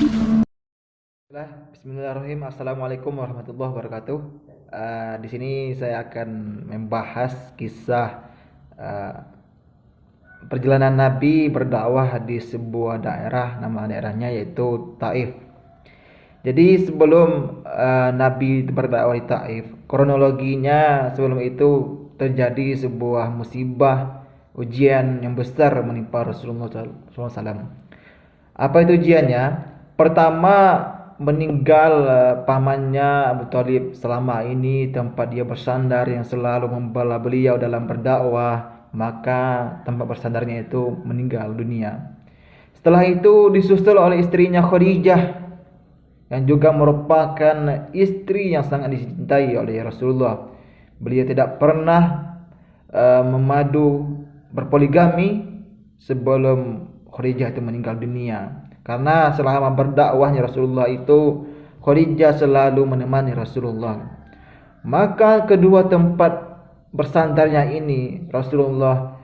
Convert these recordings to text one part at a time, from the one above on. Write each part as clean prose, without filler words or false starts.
Bismillahirrahmanirrahim. Assalamualaikum warahmatullahi wabarakatuh. Di sini saya akan membahas kisah uh, perjalanan Nabi berdakwah di sebuah daerah, nama daerahnya yaitu Taif. Jadi sebelum Nabi berdakwah di Taif, kronologinya sebelum itu terjadi sebuah musibah, ujian yang besar menimpa Rasulullah SAW. Apa itu ujiannya? Pertama, meninggal pamannya Abu Thalib. Selama ini tempat dia bersandar yang selalu membela beliau dalam berdakwah, maka tempat bersandarnya itu meninggal dunia. Setelah itu disusul oleh istrinya Khadijah, yang juga merupakan istri yang sangat dicintai oleh Rasulullah. Beliau tidak pernah memadu berpoligami sebelum Khadijah itu meninggal dunia. Karena selama berdakwahnya Rasulullah itu, Khadijah selalu menemani Rasulullah. Maka kedua tempat bersandarnya ini Rasulullah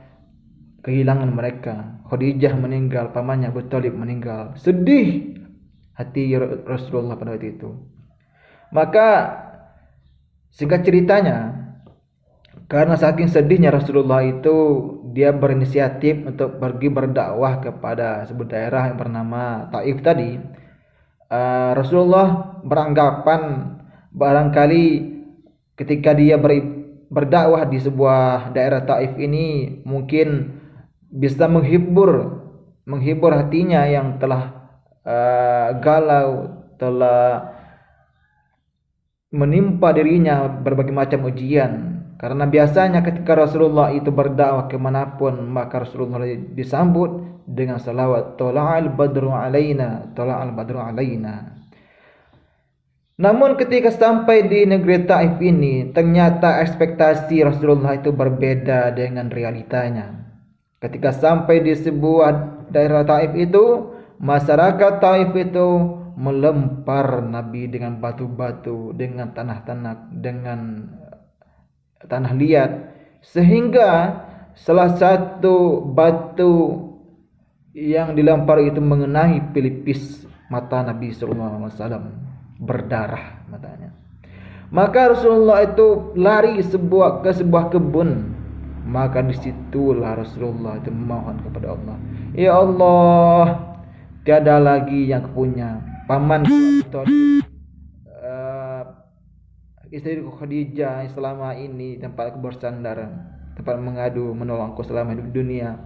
kehilangan mereka. Khadijah meninggal, pamannya Abu Thalib meninggal. Sedih hati Rasulullah pada waktu itu. Maka singkat ceritanya, karena saking sedihnya Rasulullah itu, dia berinisiatif untuk pergi berdakwah kepada sebuah daerah yang bernama Taif tadi. Rasulullah beranggapan barangkali ketika dia berdakwah di sebuah daerah Taif ini mungkin bisa menghibur hatinya yang telah galau, telah menimpa dirinya berbagai macam ujian. Karena biasanya ketika Rasulullah itu berdakwah kemanapun, maka Rasulullah disambut dengan salawat, Tola'al badru alaina, Tola'al badru alaina. Namun ketika sampai di negeri Taif ini, ternyata ekspektasi Rasulullah itu berbeda dengan realitanya. Ketika sampai di sebuah daerah Taif itu, masyarakat Taif itu melempar Nabi dengan batu-batu, dengan tanah-tanah, dengan tanah liat, sehingga salah satu batu yang dilempar itu mengenai pelipis mata Nabi SAW, berdarah matanya. Maka Rasulullah itu lari ke sebuah kebun. Maka disitulah Rasulullah itu memohon kepada Allah, ya Allah, tiada lagi yang kupunya paman istri Khadijah yang selama ini tempat aku bersandar, tempat mengadu menolongku selama hidup dunia,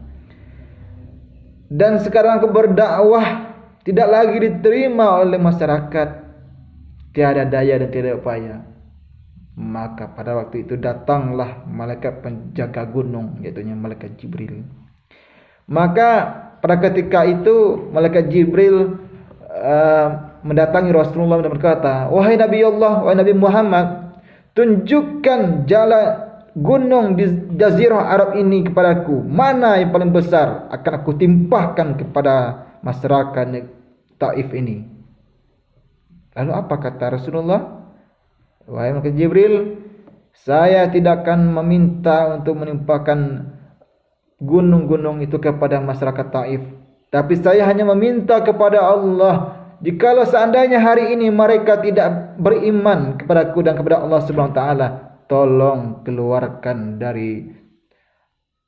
dan sekarang aku berdakwah tidak lagi diterima oleh masyarakat, tiada daya dan tiada upaya. Maka pada waktu itu datanglah malaikat penjaga gunung, yaitu malaikat Jibril. Maka pada ketika itu malaikat Jibril mendatangi Rasulullah dan berkata, wahai Nabi Allah, wahai Nabi Muhammad, tunjukkan jalan gunung di Jazirah Arab ini kepadaku. Mana yang paling besar, akan aku timpahkan kepada masyarakat Taif ini. Lalu apa kata Rasulullah? Wahai malaikat Jibril, saya tidak akan meminta untuk menimpakan gunung-gunung itu kepada masyarakat Taif, tapi saya hanya meminta kepada Allah, jikalau seandainya hari ini mereka tidak beriman kepadaku dan kepada Allah Subhanahu wa taala, tolong keluarkan dari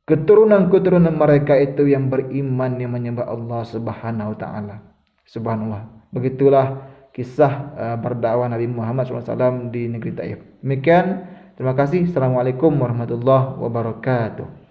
keturunan-keturunan mereka itu yang beriman, yang menyembah Allah Subhanahu wa taala. Subhanallah. Begitulah kisah berdakwah Nabi Muhammad SAW di negeri Taif. Demikian, terima kasih. Assalamualaikum warahmatullahi wabarakatuh.